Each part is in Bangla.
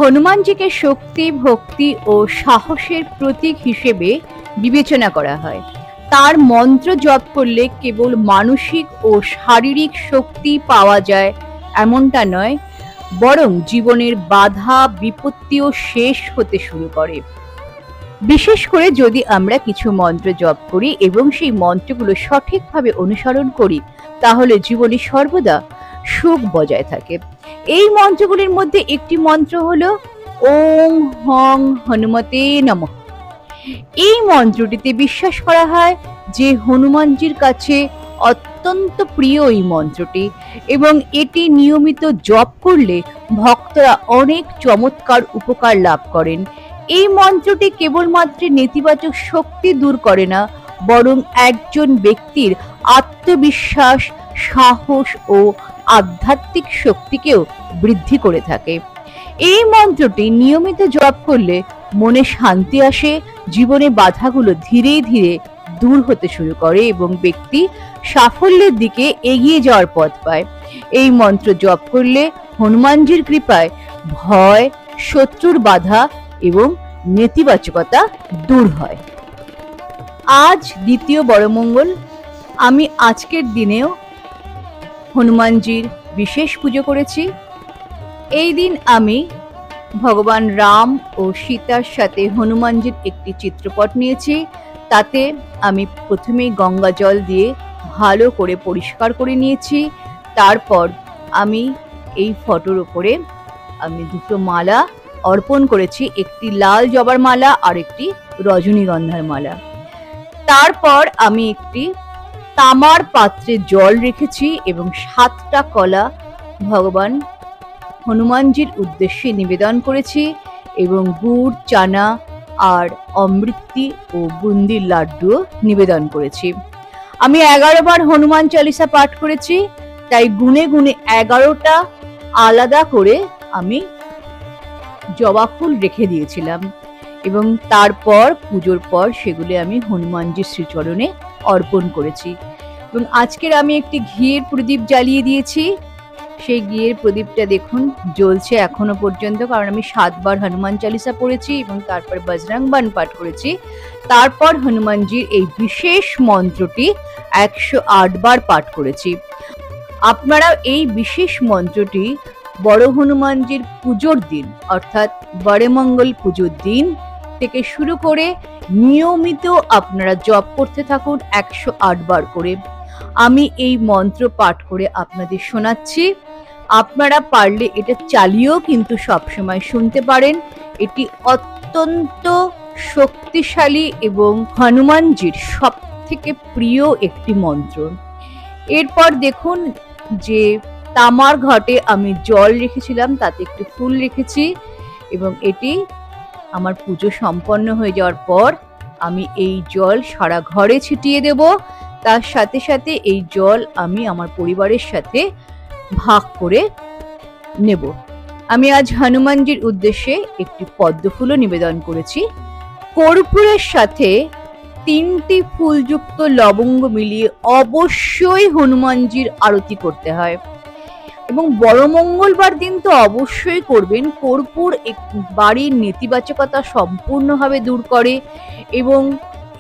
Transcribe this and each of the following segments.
হনুমানজিকে শক্তি, ভক্তি ও সাহসের প্রতীক হিসেবে বিবেচনা করা হয়। তার মন্ত্র জপ করলে কেবল মানসিক ও শারীরিক শক্তি পাওয়া যায় এমনটা নয়, বরং জীবনের বাধা বিপত্তিও শেষ হতে শুরু করে। বিশেষ করে যদি আমরা কিছু মন্ত্র জপ করি এবং সেই মন্ত্রগুলো সঠিকভাবে অনুসরণ করি, তাহলে জীবনে সর্বদা সুখ বজায় থাকে। এই মন্ত্রগুলির মধ্যে একটি মন্ত্র হলো ওং হং হনুমতে নমঃ। এই মন্ত্রটিতে বিশ্বাস করা হয় যে হনুমানজির কাছে অত্যন্ত প্রিয় এই মন্ত্রটি, এবং এটি নিয়মিত জপ করলে ভক্তরা অনেক চমৎকার উপকার লাভ করেন। এই মন্ত্রটি কেবলমাত্র নেতিবাচক শক্তি দূর করে না, বরং একজন ব্যক্তির আত্মবিশ্বাস, সাহস ও আধ্যাত্মিক শক্তিকেও বৃদ্ধি করে থাকে। এই মন্ত্রটি নিয়মিত জপ করলে মনে শান্তি আসে, জীবনে বাধাগুলো ধীরে ধীরে দূর হতে শুরু করে এবং ব্যক্তি সাফল্যের দিকে এগিয়ে যাওয়ার পথ পায়। এই মন্ত্র জপ করলে হনুমানজির কৃপায় ভয়, শত্রুর বাধা এবং নেতিবাচকতা দূর হয়। আজ দ্বিতীয় বড় মঙ্গল। আমি আজকের দিনেও হনুমানজির বিশেষ পুজো করেছি। এই দিন আমি ভগবান রাম ও সীতার সাথে হনুমানজির একটি চিত্রপট নিয়েছি। তাতে আমি প্রথমেই গঙ্গা জল দিয়ে ভালো করে পরিষ্কার করে নিয়েছি। তারপর আমি এই ফটোর উপরে আমি দুটো মালা অর্পণ করেছি, একটি লাল জবার মালা আর একটি রজনীগন্ধার মালা। তারপর আমি একটি তামার পাত্রে জল রেখেছি এবং 7টা কলা ভগবান হনুমানজির উদ্দেশ্যে নিবেদন করেছি এবং গুড়, চানা আর অমৃতি ও বুন্দির লাড্ডুও নিবেদন করেছি। আমি 11 বার হনুমান চালিসা পাঠ করেছি, তাই গুনে গুনে 11টা আলাদা করে আমি জবা ফুল রেখে দিয়েছিলাম এবং তারপর পুজোর পর সেগুলি আমি হনুমানজির শ্রীচরণে অর্পণ করেছি। এবং আজকের আমি একটি ঘিয়ের প্রদীপ জ্বালিয়ে দিয়েছি। সেই ঘিয়ের প্রদীপটা দেখুন জ্বলছে এখনো পর্যন্ত, কারণ আমি 7 বার হনুমান চালিসা পড়েছি এবং তারপর বজরং বান পাঠ করেছি। তারপর হনুমানজির এই বিশেষ মন্ত্রটি 108 বার পাঠ করেছি। আপনারা এই বিশেষ মন্ত্রটি বড় হনুমানজির পুজোর দিন অর্থাৎ বড় মঙ্গল পুজোর দিন থেকে শুরু করে নিয়মিত আপনারা জপ করতে থাকুন 108 বার করে। আমি এই মন্ত্র পাঠ করে আপনাদের শোনাচ্ছি। আপনারা পারলে এটা চালিয়েও কিন্তু সবসময় শুনতে পারেন। এটি অত্যন্ত শক্তিশালী এবং হনুমানজির সব থেকে প্রিয় একটি মন্ত্র। এরপর দেখুন যে তামার ঘটে আমি জল রেখেছিলাম, তাতে একটু ফুল রেখেছি এবং এটি আমার পুজো সম্পন্ন হয়ে যাওয়ার পর আমি এই জল সারা ঘরে ছিটিয়ে দেব। তার সাথে সাথে এই জল আমি আমার পরিবারের সাথে ভাগ করে নেব। আমি আজ হনুমানজির উদ্দেশ্যে একটি পদ্ম ফুলও নিবেদন করেছি। কর্পূরের সাথে 3টি ফুলযুক্ত লবঙ্গ মিলিয়ে অবশ্যই হনুমানজির আরতি করতে হয় এবং বড় মঙ্গলবার দিন তো অবশ্যই করবেন। কর্পূর বাড়ির নেতিবাচকতা সম্পূর্ণভাবে দূর করে এবং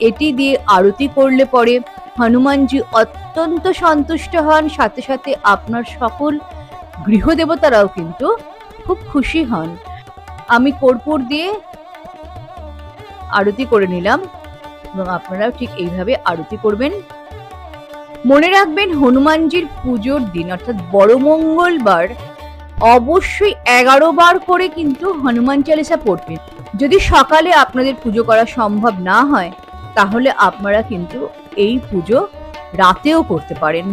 এটি দিয়ে আরতি করলে পরে হনুমানজি অত্যন্ত সন্তুষ্ট হন, সাথে সাথে আপনার সকল গৃহদেবতারাও কিন্তু খুব খুশি হন। আমি কর্পূর দিয়ে আরতি করে নিলাম এবং আপনারাও ঠিক এইভাবে আরতি করবেন। মনে রাখবেন হনুমানজির পুজোর দিন অর্থাৎ বড় মঙ্গলবার অবশ্যই 11 বার করে কিন্তু হনুমান চালিসা পড়বেন। যদি সকালে আপনাদের পুজো করা সম্ভব না হয় তাহলে আপনারা কিন্তু এই পুজো রাতেও করতে পারেন।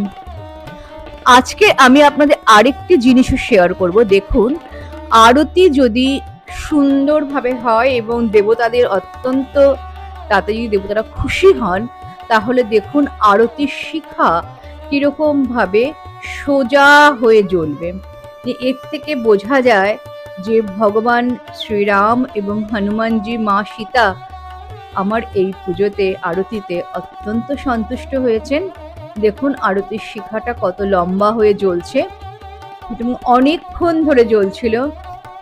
আজকে আমি আপনাদের আরেকটি জিনিসও শেয়ার করব। দেখুন, আরতি যদি সুন্দরভাবে হয় এবং দেবতাদের অত্যন্ত তাতে যদি দেবতারা খুশি হন, তাহলে দেখুন আরতির শিখা কিরকম ভাবে সোজা হয়ে জ্বলবে। এর থেকে বোঝা যায় যে ভগবান শ্রীরাম এবং হনুমানজি, মা সীতা আমার এই পুজোতে আরতিতে অত্যন্ত সন্তুষ্ট হয়েছেন। দেখুন আরতির শিখাটা কত লম্বা হয়ে জ্বলছে এবং অনেকক্ষণ ধরে জ্বলছিল।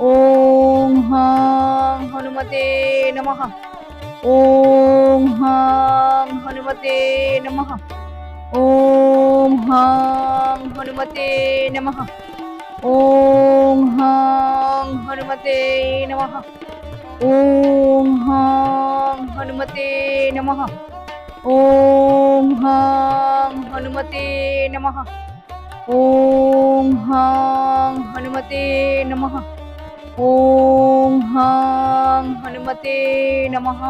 ওং হাং হনুমতে নমঃ। ওং হাং হনুমতে নমঃ। ওং হাং হনুমতে নমঃ। ওং হাং হনুমতে নমঃ। ওং হাং হনুমতে নমঃ। ওং হাং হনুমতে নমঃ। ওং হাং হনুমতে নমঃ। ওং হাং হনুমতে নমঃ।